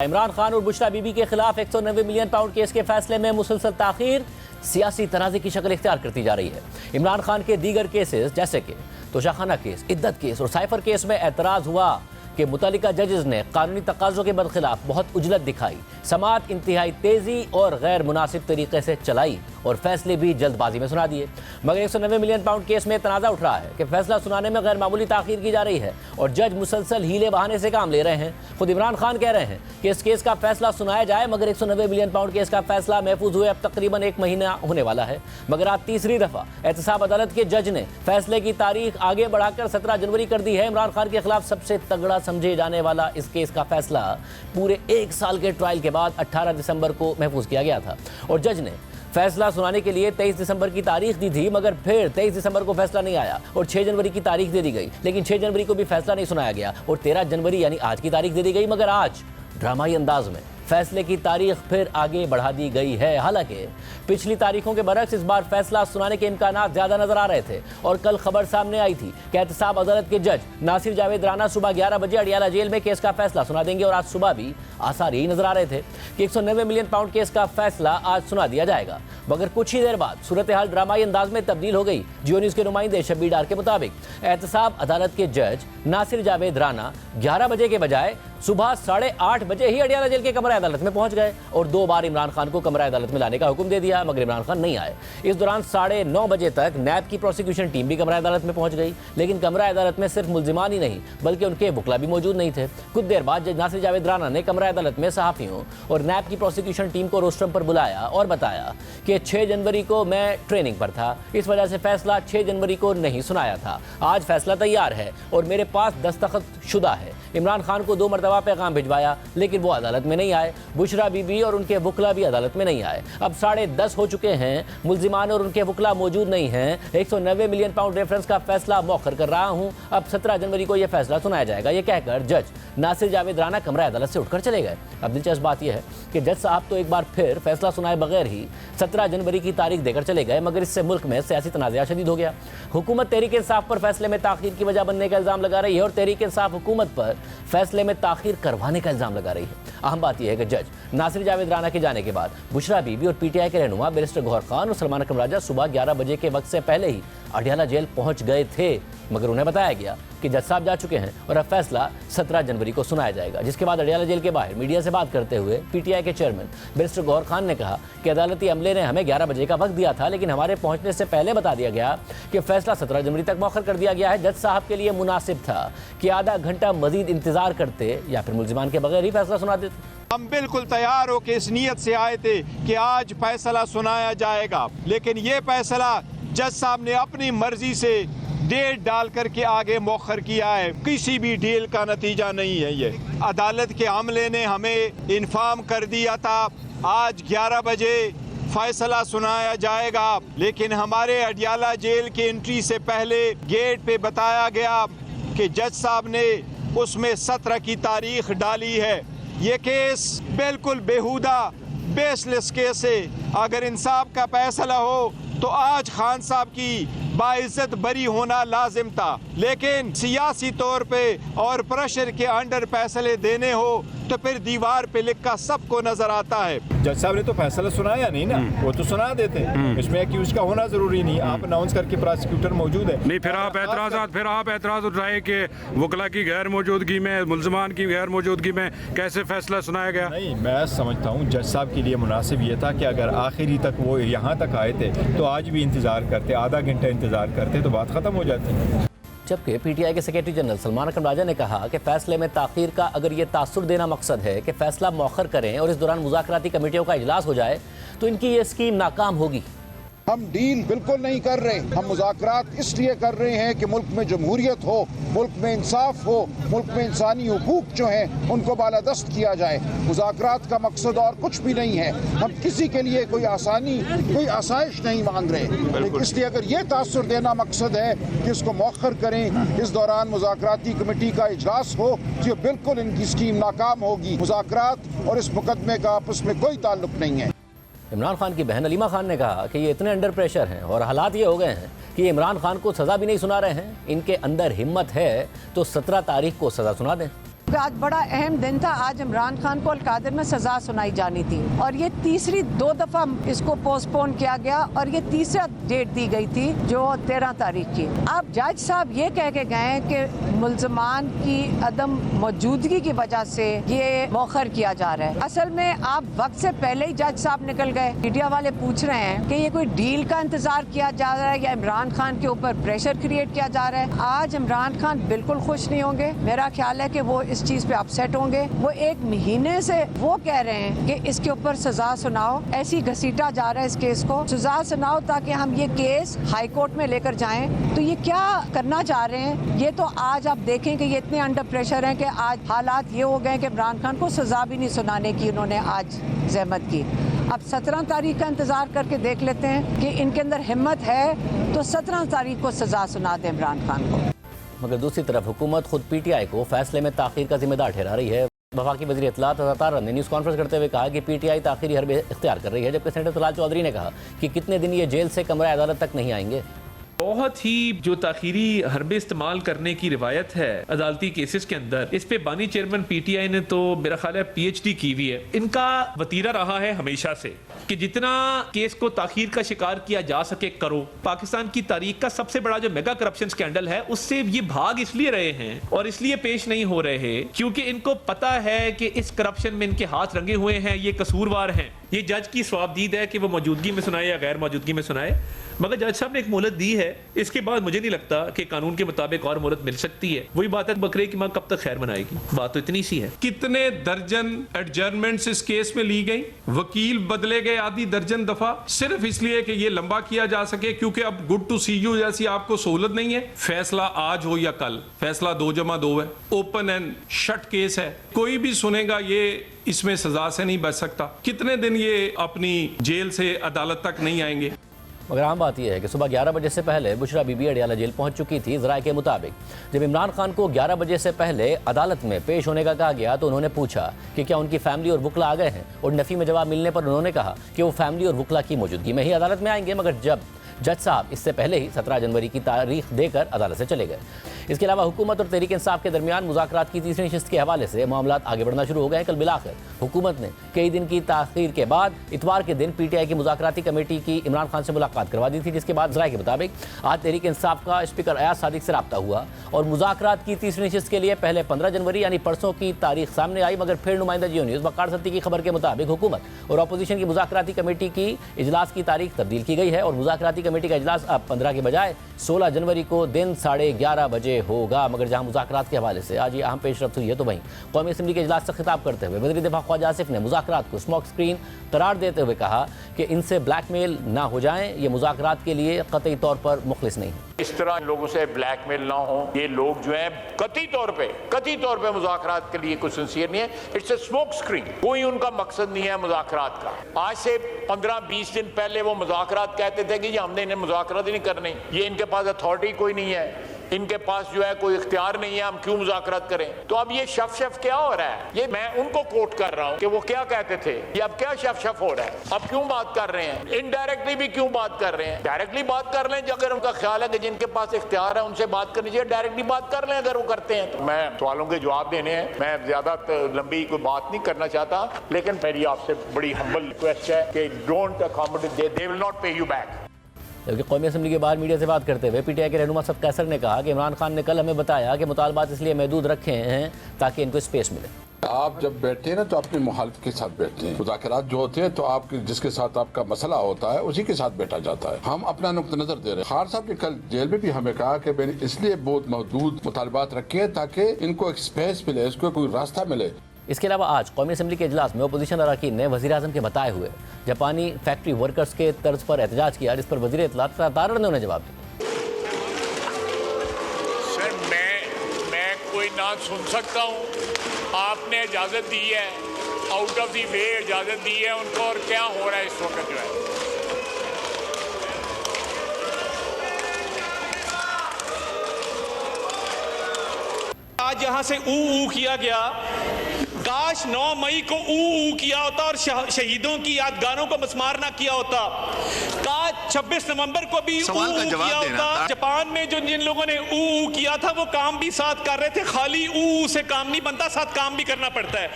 इमरान खान और बुशरा बीबी के खिलाफ 190 मिलियन पाउंड केस के फैसले में मुसलसल ताखीर सियासी तनाज़े की शक्ल इख्तियार करती जा रही है। इमरान खान के दीगर केसेस जैसे कि तोशाखाना केस, इद्दत केस और साइफर केस में एतराज़ हुआ कि मुतल्लिका जजेस ने कानूनी तकाज़ों के बरखिलाफ बहुत उजलत दिखाई, समाअत इंतहाई तेज़ी और गैर मुनासिब तरीके से चलाई और फैसले भी जल्दबाजी में सुना दिए। मगर 190 मिलियन पाउंड केस में तनाज़ा उठ रहा है कि फैसला सुनाने में गैर मामूली ताख़ीर की जा रही है और जज मुसलसल हीले बहाने से काम ले रहे हैं। खुद इमरान खान कह रहे हैं कि इस केस का फैसला सुनाया जाए, मगर 190 मिलियन पाउंड केस का फैसला महफूज हुए अब तकरीबन 1 महीना होने वाला है। मगर आज तीसरी दफ़ा एहतसाब अदालत के जज ने फैसले की तारीख आगे बढ़ाकर 17 जनवरी कर दी है। इमरान खान के खिलाफ सबसे तगड़ा समझे जाने वाला इस केस का फैसला पूरे 1 साल के ट्रायल के बाद 18 दिसंबर को महफूज किया गया था और जज ने फैसला सुनाने के लिए 23 दिसंबर की तारीख दी थी, मगर फिर 23 दिसंबर को फैसला नहीं आया और 6 जनवरी की तारीख दे दी गई, लेकिन 6 जनवरी को भी फैसला नहीं सुनाया गया और 13 जनवरी यानी आज की तारीख दे दी गई। मगर आज ड्रामाई अंदाज में फैसले की तारीख फिर आगे बढ़ा दी गई है। हालांकि पिछली तारीखों के बरक्स इस बार फैसला सुनाने के इम्कानात ज़्यादा नजर आ रहे थे और कल खबर सामने आई थी कि एहतसाब अदालत के जज नासिर जावेद राना सुबह 11 बजे अडियाला जेल में केस का फैसला सुना देंगे और आज सुबह भी आसार यही नजर आ रहे थे कि 190 मिलियन पाउंड केस का फैसला आज सुना दिया जाएगा। मगर कुछ ही देर बाद सूरत हाल ड्रामाई अंदाज में तब्दील हो गई। जियो न्यूज़ के नुमाइंदे शब्बीर डार के मुताबिक एहतसाब अदालत के जज नासिर जावेद राना 11 बजे के बजाय सुबह 8:30 बजे ही अडियाला जेल के कमरा अदालत में पहुंच गए और 2 बार इमरान खान को कमरा अदालत में लाने का हुक्म दे दिया, मगर इमरान खान नहीं आए। इस दौरान 9:30 बजे तक नैब की प्रोसिक्यूशन टीम भी कमरा अदालत में पहुंच गई, लेकिन कमरा अदालत में सिर्फ मुल्जिमान ही नहीं बल्कि उनके वकला भी मौजूद नहीं थे। कुछ देर बाद जज नासिर जावेद राना ने कमरा अदालत में सहाफ़ियों और नैब की प्रोसिक्यूशन टीम को रोस्ट्रम पर बुलाया और बताया कि 6 जनवरी को मैं ट्रेनिंग पर था, इस वजह से फैसला 6 जनवरी को नहीं सुनाया था। आज फैसला तैयार है और मेरे पास दस्तखत शुदा है। इमरान खान को 2 मरतबा पैगाम भिजवाया, लेकिन वो अदालत में नहीं आए। बुशरा बीबी और उनके वकला भी अदालत में नहीं आए। अब 10:30 हो चुके हैं, मुल्जिमान और उनके वकला मौजूद नहीं हैं। 190 मिलियन पाउंड रेफरेंस का फैसला मौखर कर रहा हूं। अब 17 जनवरी को यह फैसला सुनाया जाएगा। यह कहकर जज नासिर जावेद राना कमरा अदालत से उठकर चले गए। अब दिलचस्प बात यह है कि जज साहब तो एक बार फिर फैसला सुनाए बगैर ही 17 जनवरी की तारीख देकर चले गए, मगर इससे मुल्क में सियासी तनाज़ा शदीद हो गया। हुकूमत तहरीक इंसाफ पर फैसले में ताख़ीर की वजह बनने का इल्ज़ाम लगा रही है और तहरीक इंसाफ हुकूमत पर फैसले में ताख़ीर करवाने का इल्ज़ाम लगा रही है। अहम बात यह है कि जज नासिर जावेद राना के जाने के बाद बुशरा बीबी और पीटीआई के रहनुमा बैरिस्टर गौहर खान और सलमान अकरम राजा सुबह 11 बजे के वक्त से पहले ही अडियाला जेल पहुंच गए थे, मगर उन्हें बताया गया कि जज साहब जा चुके हैं और अब फैसला 17 जनवरी को सुनाया जाएगा। जिसके बाद अडियाला जेल के बाहर मीडिया से बात करते हुए पीटीआई के चेयरमैन बैरिस्टर गौहर खान ने कहा कि अदालती अमले ने हमें 11 बजे का वक्त दिया था, लेकिन हमारे पहुंचने से पहले बता दिया गया कि फैसला 17 जनवरी तक मौखर कर दिया गया है। जज साहब के लिए मुनासिब था कि आधा घंटा मजीद इंतजार करते या फिर मुल्जिमान के बगैर ही फैसला सुना देते। हम बिल्कुल तैयार होकर इस नीयत से आए थे कि आज फैसला सुनाया जाएगा, लेकिन ये फैसला जज साहब ने अपनी मर्जी से डेट डाल करके आगे मौखर किया है। किसी भी डील का नतीजा नहीं है। ये अदालत के अमले ने हमें इन्फॉर्म कर दिया था आज 11 बजे फैसला सुनाया जाएगा, लेकिन हमारे अडियाला जेल की एंट्री से पहले गेट पे बताया गया कि जज साहब ने उसमें 17 की तारीख डाली है। ये केस बिल्कुल बेहुदा बेसलेस केस है। अगर इंसाफ का फैसला हो तो आज खान साहब की बाइज्जत बरी होना लाजिम था, लेकिन सियासी तौर पे और प्रेशर के अंडर फैसले देने हो तो फिर दीवार पे लिखा सबको नजर आता है। जज साहब ने तो फैसला सुनाया नहीं ना, वो तो सुना देते हैं। इसमें एक्यूज का होना जरूरी नहीं, आप अनाउंस करके प्रोसिक्यूटर मौजूद है। नहीं, फिर आप एतराज उठाए कि वकला की गैर मौजूदगी में, मुल्जिमान की गैर मौजूदगी में कैसे फैसला सुनाया गया? नहीं, मैं समझता हूँ जज साहब के लिए मुनासिब ये था कि अगर आखिरी तक वो यहाँ तक आए थे तो आज भी इंतजार करते, आधा घंटा इंतजार करते तो बात खत्म हो जाती। जबकि पीटीआई के सेक्रेटरी जनरल सलमान अकरम राजा ने कहा कि फैसले में ताख़ीर का अगर ये तासुर देना मकसद है कि फैसला मौखर करें और इस दौरान मुज़ाकराती कमेटियों का इजलास हो जाए तो इनकी ये स्कीम नाकाम होगी। हम डील बिल्कुल नहीं कर रहे, हम मुज़ाकरात इसलिए कर रहे हैं कि मुल्क में जमहूरियत हो, मुल्क में इंसाफ हो, मुल्क में इंसानी हुकूक जो हैं उनको बालादस्त किया जाए। मुज़ाकरात का मकसद और कुछ भी नहीं है। हम किसी के लिए कोई आसानी, कोई आसाइश नहीं मांग रहे, इसलिए अगर ये तासुर देना मकसद है कि इसको मौखर करें, इस दौरान मुज़ाकराती कमेटी का इजलास हो, तो बिल्कुल इनकी स्कीम नाकाम होगी। मुज़ाकरात और इस मुकदमे का आपस में कोई ताल्लुक नहीं है। इमरान खान की बहन अलीमा खान ने कहा कि ये इतने अंडर प्रेशर हैं और हालात ये हो गए हैं कि ये इमरान खान को सज़ा भी नहीं सुना रहे हैं। इनके अंदर हिम्मत है तो 17 तारीख को सज़ा सुना दें। आज बड़ा अहम दिन था। आज इमरान खान को अल-कादिर में सजा सुनाई जानी थी और ये तीसरी 2 दफा इसको पोस्टपोन किया गया और ये तीसरा डेट दी गई थी जो 13 तारीख की। अब जज साहब ये कह के गए कि मुल्ज़मान की अदम मौजूदगी की वजह से ये मौखर किया जा रहा है। असल में आप वक्त से पहले ही जज साहब निकल गए। मीडिया वाले पूछ रहे हैं कि ये कोई डील का इंतजार किया जा रहा है या इमरान खान के ऊपर प्रेशर क्रिएट किया जा रहा है। आज इमरान खान बिल्कुल खुश नहीं होंगे। मेरा ख्याल है कि वो इस चीज पे अपसेट होंगे। वो 1 महीने से वो कह रहे हैं कि इसके ऊपर सजा सुनाओ, ऐसी घसीटा जा रहा है इस केस को, सजा सुनाओ ताकि हम ये केस हाई कोर्ट में लेकर जाएं। तो ये क्या करना चाह रहे हैं? ये तो आज आप देखें कि ये इतने अंडर प्रेशर हैं कि आज हालात ये हो गए कि इमरान खान को सजा भी नहीं सुनाने की उन्होंने आज जहमत की। अब 17 तारीख का इंतजार करके देख लेते हैं कि इनके अंदर हिम्मत है तो 17 तारीख को सजा सुना दें इमरान खान को। मगर दूसरी तरफ हुकूमत खुद PTI को फैसले में ताखीर का जिम्मेदार ठहरा रही है। वफाकी वज़ीर इत्तलात अता ने न्यूज़ कॉन्फ्रेंस करते हुए कहा कि PTI ताखीरी हरबे इख्तियार कर रही है, जबकि सेनेटर तलाल चौधरी ने कहा कि कितने दिन ये जेल से कमरा अदालत तक नहीं आएंगे। बहुत ही जो ताखीरी हरबे इस्तेमाल करने की रिवायत है अदालती केसेस के अंदर, इस पे बानी चेयरमैन PTI ने तो मेरा ख्याल है PhD की हुई है। इनका वतीरा रहा है हमेशा से कि जितना केस को ताखीर का शिकार किया जा सके करो। पाकिस्तान की तारीख का सबसे बड़ा जो मेगा करप्शन स्कैंडल है उससे ये भाग इसलिए रहे हैं और इसलिए पेश नहीं हो रहे हैं क्योंकि इनको पता है कि इस करप्शन में इनके हाथ रंगे हुए हैं, ये कसूरवार हैं। ये जज की स्वाबदीद है कि वो मौजूदगी में सुनाए या गैर मौजूदगी में सुनाए, मगर जज साहब ने एक मोहलत दी है। इसके बाद मुझे नहीं लगता कि कानून के मुताबिक और मोहलत मिल सकती है। वही बात है बकरे की मां कब तक खैर मनाएगी, बात तो इतनी सी है। कितने दर्जन एडजर्नमेंट्स इस केस में ली गई, वकील बदले गए आधी दर्जन दफा, सिर्फ इसलिए कि ये लंबा किया जा सके क्योंकि अब गुड टू सी यू जैसी आपको सहूलत नहीं है। फैसला आज हो या कल, फैसला 2+2 है, ओपन एंड शट केस है, कोई भी सुनेगा ये इसमें सजा से नहीं बच सकता। कितने दिन ये अपनी जेल से अदालत तक नहीं आएंगे। मगर आम बात यह है कि सुबह 11 बजे से पहले बुशरा बीबी अडियाला जेल पहुंच चुकी थी। ज़राए के मुताबिक जब इमरान खान को 11 बजे से पहले अदालत में पेश होने का कहा गया तो उन्होंने पूछा कि क्या उनकी फैमिली और वकला आ गए हैं, और नफ़ी में जवाब मिलने पर उन्होंने कहा कि वो फैमिली और वकला की मौजूदगी में ही अदालत में आएंगे। मगर जब जज साहब इससे पहले ही 17 जनवरी की तारीख देकर अदालत से चले गए। इसके अलावा हुकूमत और तहरीक इंसाफ के दरमियान मुज़ाकरात की तीसरी नशिस्त के हवाले से मामलात आगे बढ़ना शुरू हो गए हैं। कल बिलाखिर हुकूमत ने कई दिन की ताख़ीर के बाद इतवार के दिन PTI की मुज़ाकराती कमेटी की इमरान खान से मुलाकात करवा दी थी, जिसके बाद ज़राए के मुताबिक आज तहरीक इंसाफ का स्पीकर अयाज सादिक से रब्ता हुआ और मुज़ाकरात की तीसरी नशिस्त के लिए पहले 15 जनवरी यानी परसों की तारीख सामने आई। मगर फिर नुमाइंदा जियो न्यूज़ वकार सत्ती की खबर के मुताबिक हुकूमत और अपोजिशन की मुज़ाकराती कमेटी की इजलास की तारीख तब्दील की गई है और मुज़ाकराती कमेटी का इजलास अब 15 के बजाय 16 जनवरी को दिन 11:30 बजे होगा। मगर जहां मुज़ाकरात के हवाले से आज ये अहम पेशरफ्त हुई है तो वहीं कौमी असम्बली के इजलास से खिताब करते हुए वज़ीर दिफा ख्वाजा आसिफ ने मुज़ाकरात को स्मोक स्क्रीन करार देते हुए कहा कि इनसे ब्लैकमेल ना हो जाएं, ये मुज़ाकरात के लिए कतई तौर पर मुखलिस नहीं है। इस तरह लोगों से ब्लैकमेल ना हो। ये लोग जो हैं कतई तौर पे मुज़ाकरात के लिए कुछ सिंसियर नहीं है। इट्स ए स्मोक स्क्रीन, कोई उनका मकसद नहीं है मुज़ाकरात का। आज से 15-20 दिन पहले वो मुज़ाकरात कहते थे कि हमने इन्हें मुज़ाकरात ही नहीं करने, ये इनके पास अथॉरिटी कोई नहीं है, इनके पास जो है कोई इख्तियार नहीं है, हम क्यों मुज़ाकरात करें। तो अब ये शफ क्या हो रहा है, ये मैं उनको कोट कर रहा हूं कि वो क्या कहते थे, ये अब क्या शफ हो रहा है, अब क्यों बात कर रहे हैं, इनडायरेक्टली भी क्यों बात कर रहे हैं। डायरेक्टली बात कर लें अगर उनका ख्याल है कि जिनके पास इख्तियार है उनसे बात करनी चाहिए, डायरेक्टली बात कर लें अगर वो करते हैं तो। मैं सवालों के जवाब देने हैं, मैं ज्यादा लंबी कोई बात नहीं करना चाहता, लेकिन मेरी आपसे बड़ी हम्बल रिक्वेस्ट है कि don't accommodate, they will not पे यू बैक। जबकि कौमी असम्बली के बाहर मीडिया से बात करते हुए PTI के रहनुमा सफ़ कैसर ने कहा कि इमरान खान ने कल हमें बताया कि मुतालबात इसलिए महदूद रखे हैं ताकि इनको स्पेस मिले। आप जब बैठते हैं ना तो अपने मुखालिफ के साथ बैठते हैं। मुज़ाकरात जो होते हैं तो आप जिसके साथ आपका मसला होता है उसी के साथ बैठा जाता है। हम अपना नुक्ता नज़र दे रहे हैं। खान साहब ने कल जेल में भी हमें कहा कि मैंने इसलिए बहुत महदूद मुतालबात रखे हैं ताकि इनको एक स्पेस मिले, इसको कोई रास्ता मिले। इसके अलावा आज कौमी असम्बली के इजलास में अपोजिशन अरकान ने वज़ीर आज़म के बताए हुए जापानी फैक्ट्री वर्कर्स के तर्ज पर एहतजाज किया, जिस पर वज़ीर इत्तलात तारड़ ने उन्हें जवाब दिया। सर मैं कोई ना सुन सकता हूँ, आपने इजाज़त दी है, आउट ऑफ दी वे इजाज़त दी है उनको, और क्या हो रहा है इस वक्त जो है। आज यहाँ से ऊ किया गया, काश 9 मई को ऊ किया होता और शहीदों की यादगारों को मस्मार ना किया होता। काश 26 नवंबर को भी ऊ किया होता। जापान में जिन लोगों ने ऊ किया था वो काम भी साथ कर रहे थे, खाली ऊ से काम नहीं बनता, साथ काम भी करना पड़ता है।